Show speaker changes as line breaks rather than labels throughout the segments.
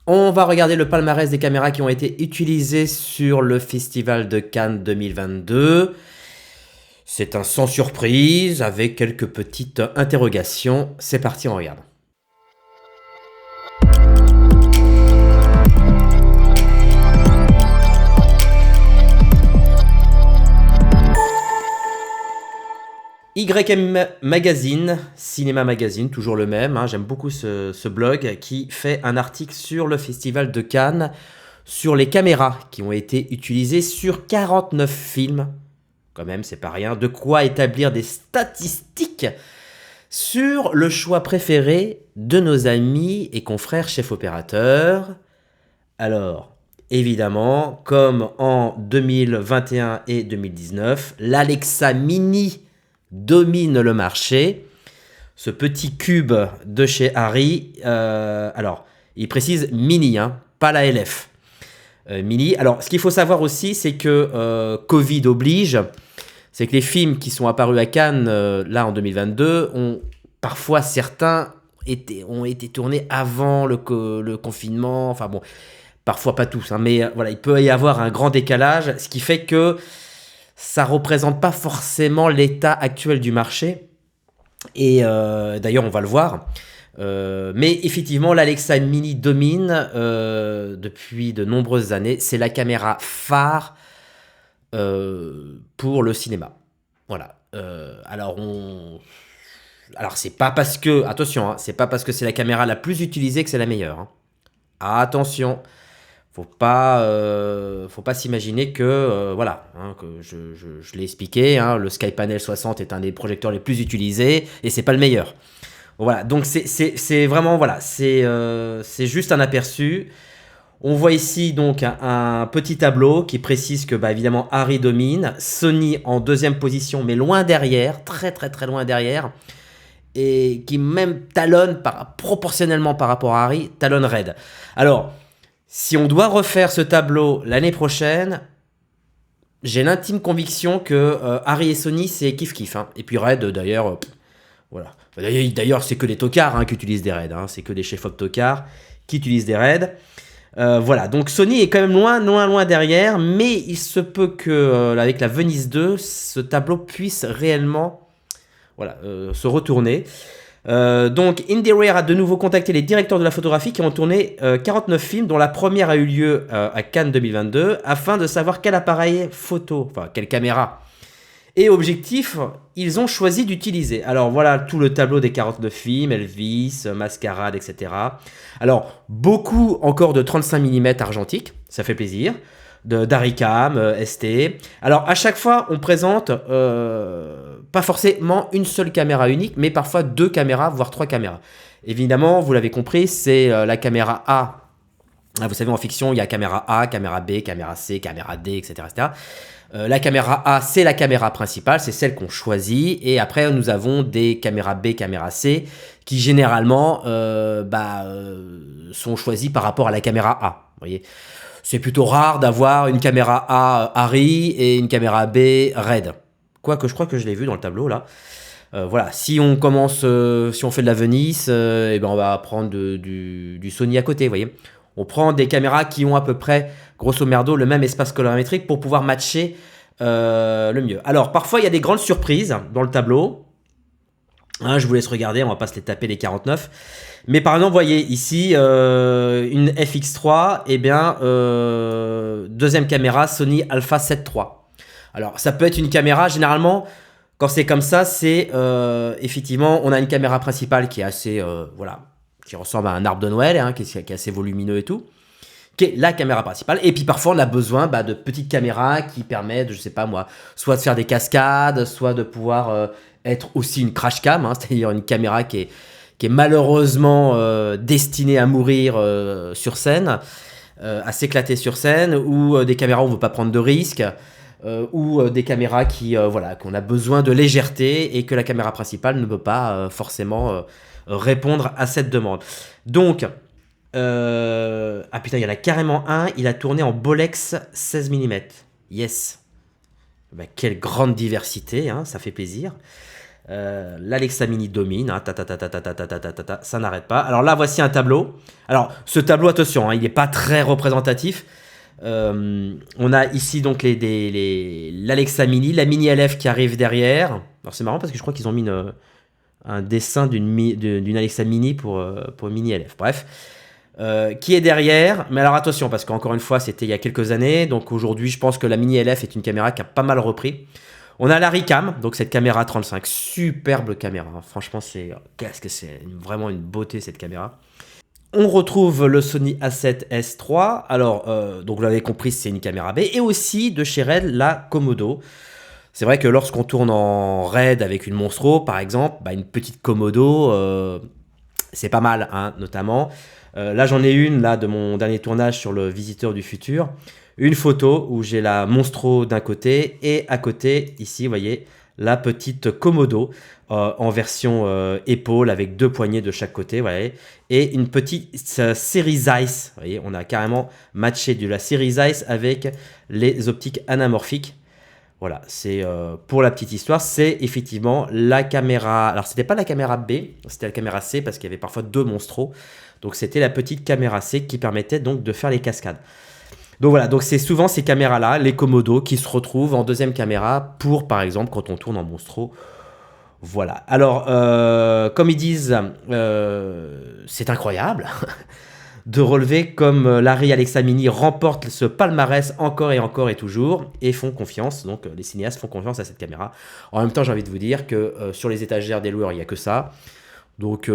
On va regarder le palmarès des caméras qui ont été utilisées sur le Festival de Cannes 2022. C'est un sans surprise avec quelques petites interrogations. C'est parti, on regarde. YM Magazine, Cinéma Magazine, toujours le même, hein, j'aime beaucoup ce blog qui fait un article sur le Festival de Cannes, sur les caméras qui ont été utilisées sur 49 films. Quand même, c'est pas rien. De quoi établir des statistiques sur le choix préféré de nos amis et confrères chefs opérateurs. Alors, évidemment, comme en 2021 et 2019, l'Alexa Mini domine le marché. Ce petit cube de chez Harry, alors, il précise Mini, hein, pas la LF. Mini. Alors, ce qu'il faut savoir aussi, c'est que Covid oblige, c'est que les films qui sont apparus à Cannes, là, en 2022, ont parfois certains ont été tournés avant le confinement. Enfin bon, parfois pas tous, hein, mais voilà, il peut y avoir un grand décalage, ce qui fait que ça représente pas forcément l'état actuel du marché. Et d'ailleurs, on va le voir. Mais effectivement, l'Alexa Mini domine depuis de nombreuses années. C'est la caméra phare pour le cinéma. Voilà. Alors c'est pas parce que, attention, hein, c'est pas parce que c'est la caméra la plus utilisée que c'est la meilleure, hein. Attention, faut pas s'imaginer que, voilà, hein, que je l'ai expliqué, hein, le SkyPanel 60 est un des projecteurs les plus utilisés et c'est pas le meilleur. Voilà, donc c'est vraiment, voilà, c'est juste un aperçu. On voit ici donc un petit tableau qui précise que, bah, évidemment, Harry domine, Sony en deuxième position, mais loin derrière, très très très loin derrière, et qui même talonne proportionnellement par rapport à Harry, talonne Red. Alors, si on doit refaire ce tableau l'année prochaine, j'ai l'intime conviction que Harry et Sony, c'est kiff-kiff, hein. Et puis Red, d'ailleurs, voilà. D'ailleurs, c'est que les tocards, hein, qui utilisent des Reds, hein. C'est que des chefs-op tocards qui utilisent des Reds. Voilà, donc Sony est quand même loin, loin, loin derrière, mais il se peut que, avec la Venise 2, ce tableau puisse réellement, voilà, se retourner. Donc, IndieWare a de nouveau contacté les directeurs de la photographie qui ont tourné 49 films, dont la première a eu lieu à Cannes 2022, afin de savoir quel appareil photo, enfin, quelle caméra et objectif ils ont choisi d'utiliser. Alors voilà tout le tableau des 49 films, Elvis, Mascarade, etc. Alors beaucoup encore de 35 mm argentique, ça fait plaisir, d'Aricam, ST. Alors à chaque fois on présente pas forcément une seule caméra unique, mais parfois deux caméras, voire trois caméras. Évidemment, vous l'avez compris, c'est la caméra A. Vous savez, en fiction, il y a caméra A, caméra B, caméra C, caméra D, etc. etc. La caméra A, c'est la caméra principale, c'est celle qu'on choisit. Et après, nous avons des caméras B, caméra C, qui généralement sont choisies par rapport à la caméra A. Vous voyez, c'est plutôt rare d'avoir une caméra A Harry et une caméra B Red. Quoique, je crois que je l'ai vu dans le tableau, là. Voilà, si on commence, si on fait de la Venise, et ben on va prendre du Sony à côté, vous voyez. On prend des caméras qui ont à peu près, grosso merdo, le même espace colorimétrique pour pouvoir matcher le mieux. Alors, parfois, il y a des grandes surprises dans le tableau. Hein, je vous laisse regarder, on va pas se les taper les 49. Mais par exemple, vous voyez ici, une FX3, et bien, deuxième caméra, Sony Alpha 7 III. Alors, ça peut être une caméra, généralement, quand c'est comme ça, c'est effectivement, on a une caméra principale qui est assez, voilà, qui ressemble à un arbre de Noël, hein, qui est assez volumineux et tout, qui est la caméra principale. Et puis parfois, on a besoin de petites caméras qui permettent, je sais pas moi, soit de faire des cascades, soit de pouvoir être aussi une crash cam, hein, c'est-à-dire une caméra qui est malheureusement destinée à mourir sur scène, à s'éclater sur scène, ou des caméras où on ne veut pas prendre de risques, ou des caméras voilà, qu'on a besoin de légèreté et que la caméra principale ne peut pas forcément répondre à cette demande. Donc, ah putain, il y en a carrément un, il a tourné en Bolex 16 mm. Yes. Bah, quelle grande diversité, hein, ça fait plaisir. L'Alexa Mini domine, hein, ça n'arrête pas. Alors là, voici un tableau. Alors, ce tableau, attention, hein, il n'est pas très représentatif. On a ici donc l'Alexa Mini, la Mini LF qui arrive derrière. Alors c'est marrant parce que je crois qu'ils ont mis un dessin d'une Alexa Mini pour Mini LF. Bref, qui est derrière. Mais alors attention, parce qu'encore une fois, c'était il y a quelques années. Donc aujourd'hui, je pense que la Mini LF est une caméra qui a pas mal repris. On a la Ricam, donc cette caméra 35, superbe caméra. Hein. Franchement, qu'est-ce que c'est vraiment une beauté cette caméra. On retrouve le Sony A7S III. Alors, donc vous l'avez compris, c'est une caméra B. Et aussi de chez Red, la Komodo. C'est vrai que lorsqu'on tourne en RAID avec une Monstro, par exemple, bah, une petite Komodo, c'est pas mal, hein, notamment. Là, j'en ai une là, de mon dernier tournage sur le Visiteur du Futur. Une photo où j'ai la Monstro d'un côté et à côté, ici, vous voyez, la petite Komodo en version épaule avec 2 poignées de chaque côté, vous voyez, et une petite série Zeiss. Vous voyez, on a carrément matché de la série Zeiss avec les optiques anamorphiques. Voilà, c'est pour la petite histoire, c'est effectivement la caméra. Alors, c'était pas la caméra B, c'était la caméra C parce qu'il y avait parfois 2 Monstros. Donc, c'était la petite caméra C qui permettait donc de faire les cascades. Donc voilà, donc c'est souvent ces caméras-là, les Komodo, qui se retrouvent en deuxième caméra pour, par exemple, quand on tourne en Monstro. Voilà. Alors, comme ils disent, c'est incroyable de relever comme l'Arri Alexa Mini remporte ce palmarès encore et toujours et font confiance. Donc, les cinéastes font confiance à cette caméra. En même temps, j'ai envie de vous dire que sur les étagères des loueurs, il n'y a que ça. Donc,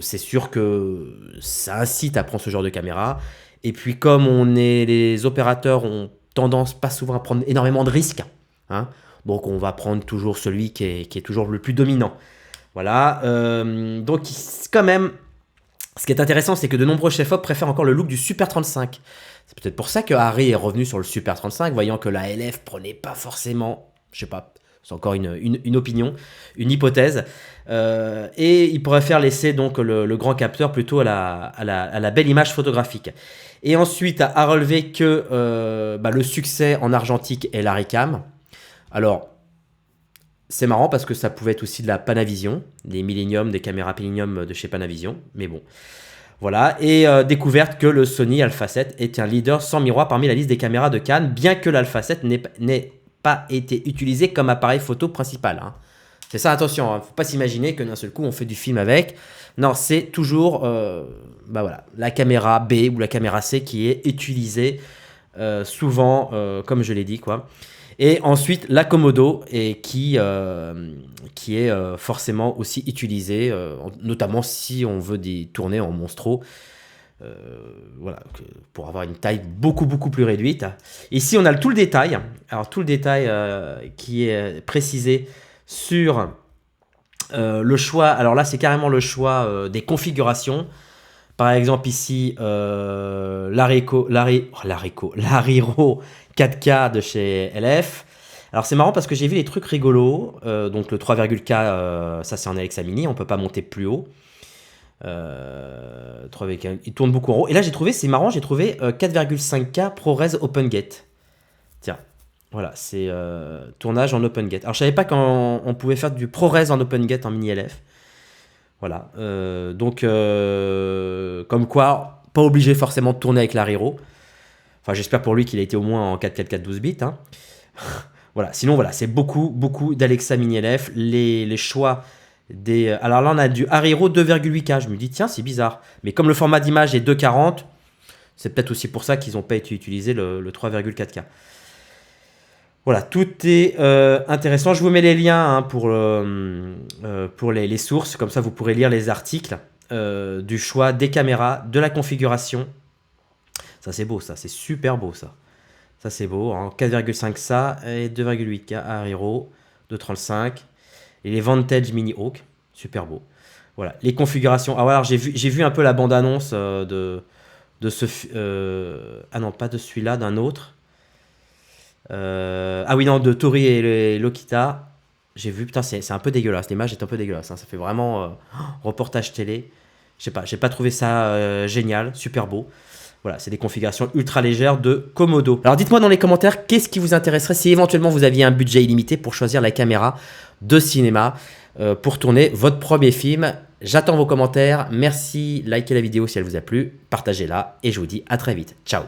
c'est sûr que ça incite à prendre ce genre de caméra. Et puis comme les opérateurs ont tendance pas souvent à prendre énormément de risques, hein, donc on va prendre toujours celui qui est toujours le plus dominant. Voilà, donc quand même, ce qui est intéressant, c'est que de nombreux chefs-op préfèrent encore le look du Super 35. C'est peut-être pour ça que Harry est revenu sur le Super 35, voyant que la LF prenait pas forcément, je sais pas, c'est encore une opinion, une hypothèse. Et il préfère laisser donc le grand capteur plutôt à la belle image photographique. Et ensuite, à relever que le succès en argentique est la Ricam. Alors, c'est marrant parce que ça pouvait être aussi de la Panavision, des Millennium, des caméras Millennium de chez Panavision. Mais bon, voilà. Et découverte que le Sony Alpha 7 est un leader sans miroir parmi la liste des caméras de Cannes, bien que l'Alpha 7 n'ait pas été utilisé comme appareil photo principal. Hein. C'est ça, attention, il ne faut pas s'imaginer que d'un seul coup on fait du film avec. Non, c'est toujours voilà, la caméra B ou la caméra C qui est utilisée souvent, comme je l'ai dit, quoi. Et ensuite la Komodo et qui est forcément aussi utilisée, notamment si on veut tourner en Monstro. Voilà, pour avoir une taille beaucoup plus réduite. Ici on a tout le détail. Alors tout le détail qui est précisé sur le choix. Alors là c'est carrément le choix des configurations. Par exemple ici l'Ariro 4K de chez LF. Alors c'est marrant parce que j'ai vu des trucs rigolos. Donc le 3,4 ça c'est en Alexa Mini, on peut pas monter plus haut. Il tourne beaucoup en haut. Et là, c'est marrant, j'ai trouvé 4,5K ProRes OpenGate. Tiens, voilà, c'est tournage en OpenGate. Alors, je savais pas qu'on pouvait faire du ProRes en OpenGate en mini LF. Voilà, donc, comme quoi, pas obligé forcément de tourner avec l'Ariro. Enfin, j'espère pour lui qu'il a été au moins en 4K 12 bits. Hein. Voilà, sinon, voilà, c'est beaucoup d'Alexa mini LF. Les choix. Alors là on a du Ariro 2,8K. Je me dis tiens c'est bizarre. Mais comme le format d'image est 2,40, c'est peut-être aussi pour ça qu'ils n'ont pas utilisé le 3,4K. Voilà, tout est intéressant. Je vous mets les liens hein, pour les sources. Comme ça vous pourrez lire les articles du choix des caméras, de la configuration. Ça c'est beau ça, c'est super beau ça. Ça c'est beau, hein. 4,5 ça et 2,8K Ariro 2,35. Et les Vantage Mini Hawk, super beau. Voilà, les configurations. Ah voilà, j'ai vu un peu la bande-annonce de ce... ah non, pas de celui-là, d'un autre. Ah oui, non, de Tori et Lokita. J'ai vu, putain, c'est un peu dégueulasse. L'image est un peu dégueulasse. Hein. Ça fait vraiment reportage télé. Je sais pas, j'ai pas trouvé ça génial, super beau. Voilà, c'est des configurations ultra légères de Komodo. Alors dites-moi dans les commentaires, qu'est-ce qui vous intéresserait si éventuellement vous aviez un budget illimité pour choisir la caméra de cinéma pour tourner votre premier film. J'attends vos commentaires. Merci, likez la vidéo si elle vous a plu, partagez-la et je vous dis à très vite. Ciao.